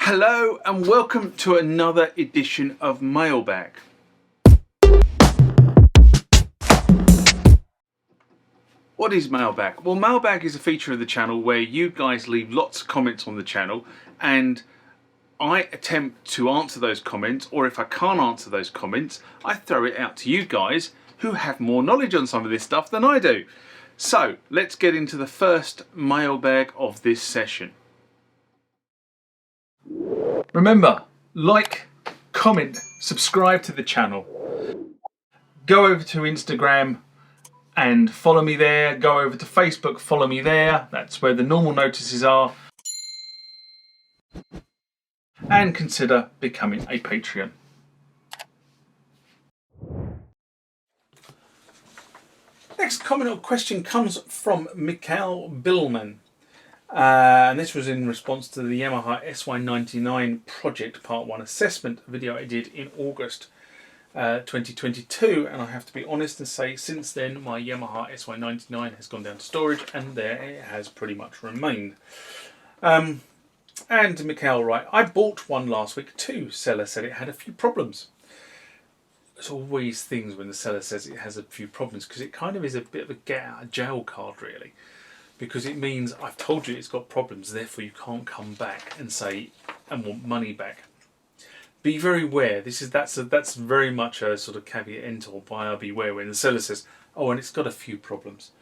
Hello and welcome to another edition of Mailbag. What is Mailbag? Well, Mailbag is a feature of the channel where you guys leave lots of comments on the channel and I attempt to answer those comments, or if I can't answer those comments, I throw it out to you guys who have more knowledge on some of this stuff than I do. So let's get into the first mailbag of this session. Remember, like, comment, subscribe to the channel. Go over to Instagram and follow me there. Go over to Facebook, follow me there. That's where the normal notices are. And consider becoming a Patreon. Next comment or question comes from Mikhail Billman. And this was in response to the Yamaha SY-99 project part 1 assessment video I did in August 2022, and I have to be honest and say since then my Yamaha SY-99 has gone down to storage and there it has pretty much remained. And Mikhail, right, I bought one last week too. Seller said it had a few problems. There's always things when the seller says it has a few problems, because it kind of is a bit of a get out of jail card really. Because it means I've told you it's got problems, therefore you can't come back and say and want money back. Be very aware. That's very much a sort of caveat emptor, buyer beware, when the seller says, "Oh, and it's got a few problems."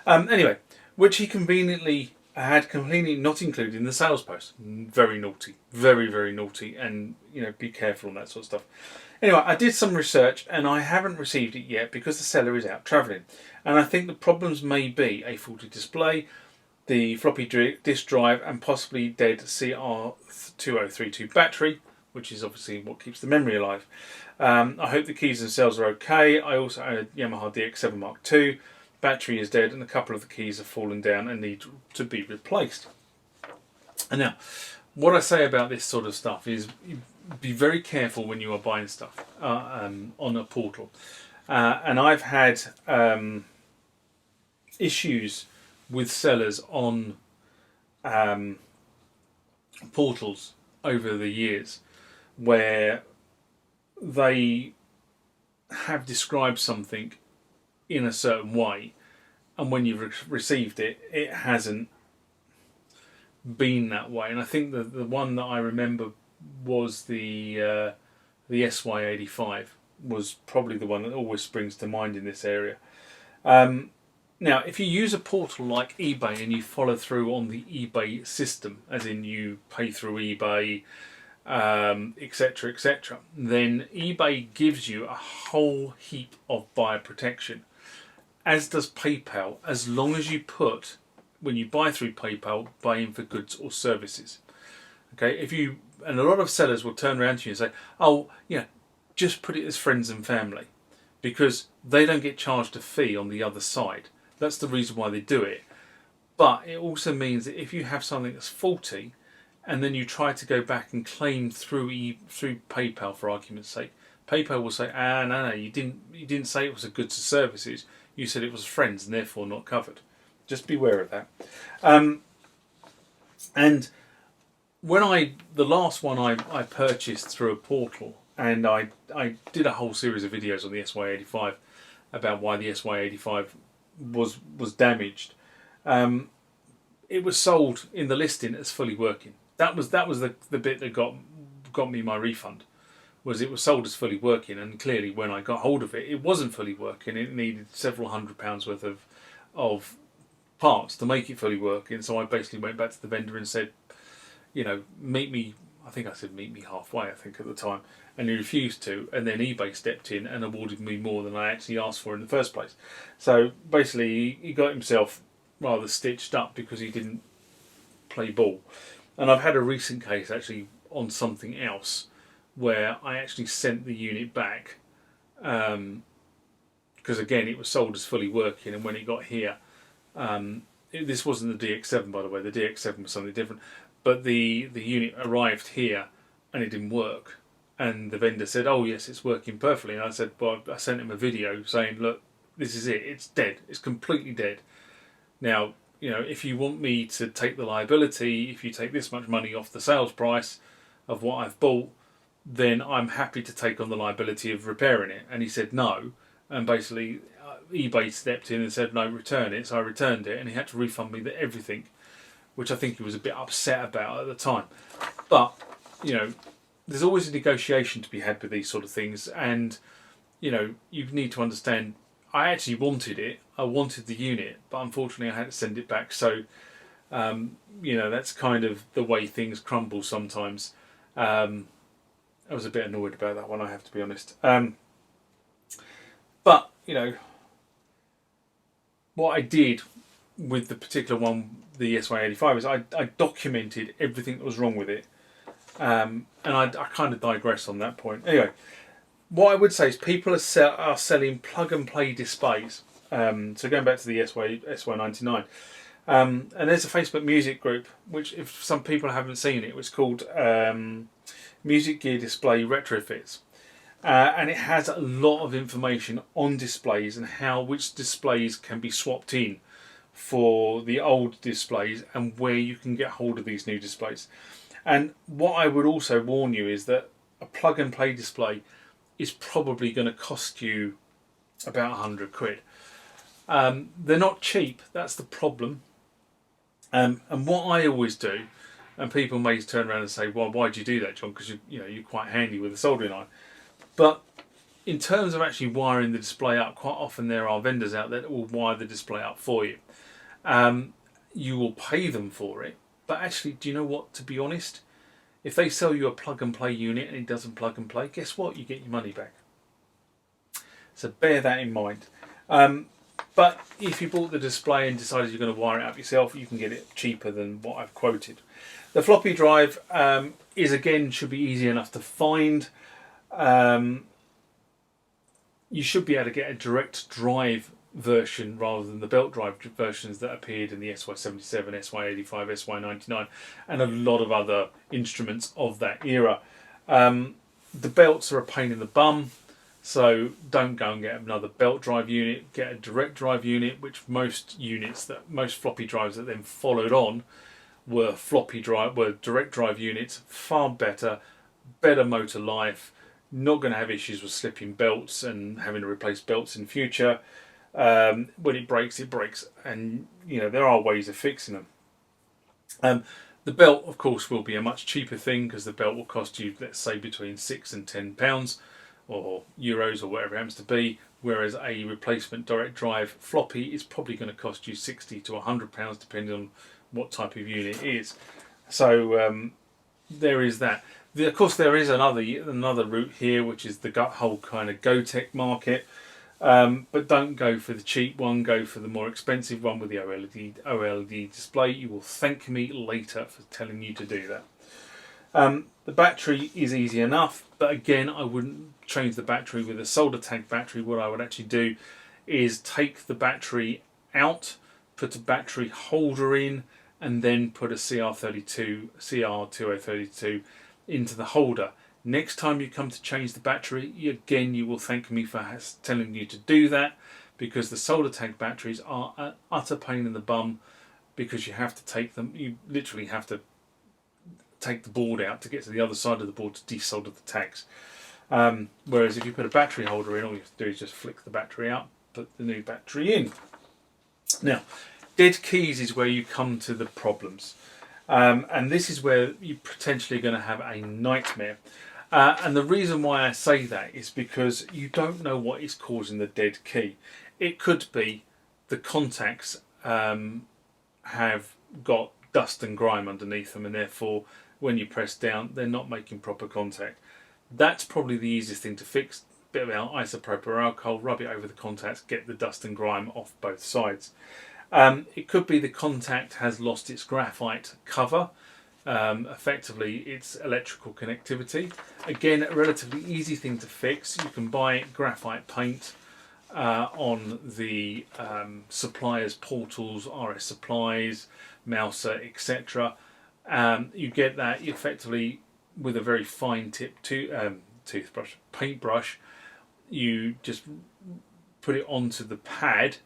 Anyway, which he conveniently had completely not included in the sales post. Very naughty, very very naughty, and you know, be careful on that sort of stuff. Anyway, I did some research and I haven't received it yet because the seller is out travelling. And I think the problems may be a faulty display, the floppy disk drive, and possibly dead CR2032 battery, which is obviously what keeps the memory alive. I hope the keys themselves are okay. I also own a Yamaha DX7 Mark II. Battery is dead and a couple of the keys have fallen down and need to be replaced. And now, what I say about this sort of stuff is be very careful when you are buying stuff on a portal. And I've had issues with sellers on portals over the years where they have described something in a certain way, and when you've received it, it hasn't been that way. And I think the one that I remember was the SY-99 was probably the one that always springs to mind in this area. Now, if you use a portal like eBay and you follow through on the eBay system, as in you pay through eBay, etc., etc., then eBay gives you a whole heap of buyer protection, as does PayPal, as long as you put, when you buy through PayPal, buy in for goods or services. Okay, and a lot of sellers will turn around to you and say, "Oh, yeah, just put it as friends and family," because they don't get charged a fee on the other side. That's the reason why they do it. But it also means that if you have something that's faulty, and then you try to go back and claim through PayPal, for argument's sake, PayPal will say, no, you didn't say it was a goods or services. You said it was friends and therefore not covered. Just beware of that. And when the last one I purchased through a portal, and I did a whole series of videos on the SY-85 about why the SY-85 was damaged. It was sold in the listing as fully working. That was the bit that got me my refund. Was it was sold as fully working, and clearly when I got hold of it, it wasn't fully working. It needed several £100 worth of parts to make it fully working. So I basically went back to the vendor and said, you know, meet me. I think I said meet me halfway, I think at the time, and he refused to. And then eBay stepped in and awarded me more than I actually asked for in the first place. So basically, he got himself rather stitched up because he didn't play ball. And I've had a recent case actually on something else where I actually sent the unit back because again it was sold as fully working, and when it got here, this wasn't the DX7 by the way, the DX7 was something different, but the unit arrived here and it didn't work, and the vendor said, "Oh yes, it's working perfectly," and I said, well, I sent him a video saying, "Look, this is it, it's dead, it's completely dead. Now, you know, if you want me to take the liability, if you take this much money off the sales price, of what I've bought, then I'm happy to take on the liability of repairing it. And he said no, and basically eBay stepped in and said no, return it. So I returned it, and he had to refund me everything, which I think he was a bit upset about at the time. But you know, there's always a negotiation to be had with these sort of things, and you know, you need to understand. I actually wanted it. I wanted the unit, but unfortunately, I had to send it back. So, you know, that's kind of the way things crumble sometimes. I was a bit annoyed about that one, I have to be honest. But you know, what I did with the particular one, the SY-85, is I documented everything that was wrong with it. And I kind of digress on that point. Anyway, what I would say is people are selling plug and play displays. So going back to the SY-99, and there's a Facebook music group, which if some people haven't seen it, was called Music Gear Display Retrofits. And it has a lot of information on displays and which displays can be swapped in for the old displays and where you can get hold of these new displays. And what I would also warn you is that a plug and play display is probably going to cost you about 100 quid. They're not cheap, that's the problem. And what I always do, and people may turn around and say, well, why'd you do that, John? Because you're quite handy with a soldering iron. But in terms of actually wiring the display up, quite often there are vendors out there that will wire the display up for you. You will pay them for it. But actually, do you know what, to be honest? If they sell you a plug and play unit and it doesn't plug and play, guess what? You get your money back. So bear that in mind. But if you bought the display and decided you're going to wire it up yourself, you can get it cheaper than what I've quoted. The floppy drive should be easy enough to find. You should be able to get a direct drive version rather than the belt drive versions that appeared in the SY-77, SY-85, SY-99 and a lot of other instruments of that era. The belts are a pain in the bum, so don't go and get another belt drive unit. Get a direct drive unit, which most floppy drives that then followed on were direct drive units. Far better motor life, not going to have issues with slipping belts and having to replace belts in future. When it breaks, and there are ways of fixing them. The belt, of course, will be a much cheaper thing because the belt will cost you, let's say, between £6 and £10 or euros or whatever it happens to be, whereas a replacement direct drive floppy is probably going to cost you £60 to £100 depending on what type of unit it is. So there is that. Of course, there is another route here, which is the whole kind of GoTech market. But don't go for the cheap one, go for the more expensive one with the OLED display. You will thank me later for telling you to do that. The battery is easy enough, but again, I wouldn't change the battery with a solder tag battery. What I would actually do is take the battery out, put a battery holder in, and then put a CR2032 into the holder. Next time you come to change the battery, you will thank me for telling you to do that, because the solder tag batteries are an utter pain in the bum, because you have to take them, you literally have to take the board out to get to the other side of the board to desolder the tags. Whereas if you put a battery holder in, all you have to do is just flick the battery out, put the new battery in. Now, dead keys is where you come to the problems. And this is where you're potentially going to have a nightmare. And the reason why I say that is because you don't know what is causing the dead key. It could be the contacts have got dust and grime underneath them, and therefore when you press down they're not making proper contact. That's probably the easiest thing to fix. Bit of isopropyl alcohol, rub it over the contacts, get the dust and grime off both sides. It could be the contact has lost its graphite cover. Effectively its electrical connectivity. Again, a relatively easy thing to fix. You can buy graphite paint on the suppliers' portals, RS Supplies, Mouser, etc. You get that effectively with a very fine tip paintbrush. You just put it onto the pad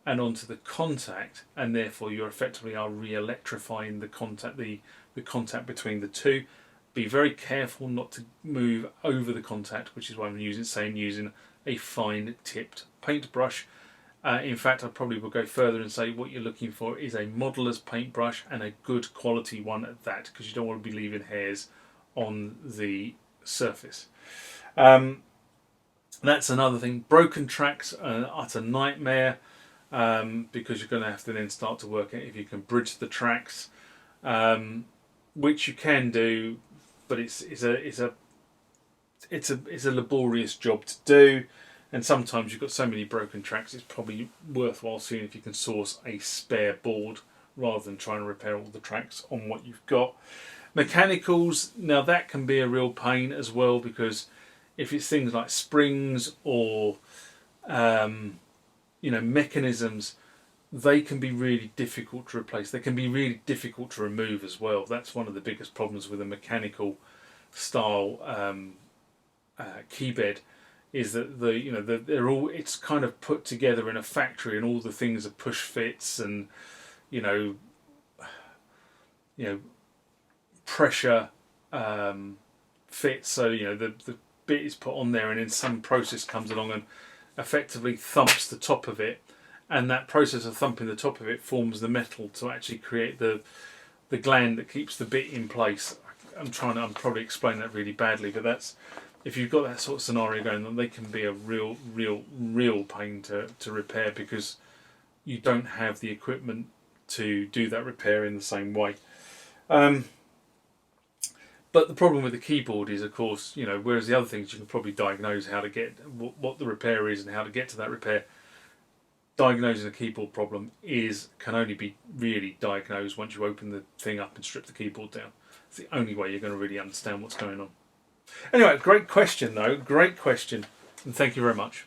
and onto the contact, and therefore you effectively are re-electrifying the contact between the two. Be very careful not to move over the contact, which is why I'm using a fine tipped paintbrush. In fact, I probably will go further and say what you're looking for is a modeller's paintbrush, and a good quality one at that, because you don't want to be leaving hairs on the surface. That's another thing. Broken tracks are an utter nightmare, because you're going to have to then start to work out if you can bridge the tracks, which you can do, but it's a laborious job to do. And sometimes you've got so many broken tracks, it's probably worthwhile seeing if you can source a spare board rather than trying to repair all the tracks on what you've got. Mechanicals, now that can be a real pain as well, because if it's things like springs or mechanisms, they can be really difficult to replace. They can be really difficult to remove as well. That's one of the biggest problems with a mechanical style key bed, is that they're all, it's kind of put together in a factory, and all the things are push fits and pressure fits. So the bit is put on there, and then some process comes along and effectively thumps the top of it, and that process of thumping the top of it forms the metal to actually create the gland that keeps the bit in place. I'm probably explaining that really badly, but that's, if you've got that sort of scenario going on, they can be a real pain to repair, because you don't have the equipment to do that repair in the same way. But the problem with the keyboard is, of course, whereas the other things you can probably diagnose how to get what the repair is and how to get to that repair, diagnosing a keyboard problem can only be really diagnosed once you open the thing up and strip the keyboard down. It's the only way you're going to really understand what's going on. Anyway, great question though, great question, and thank you very much.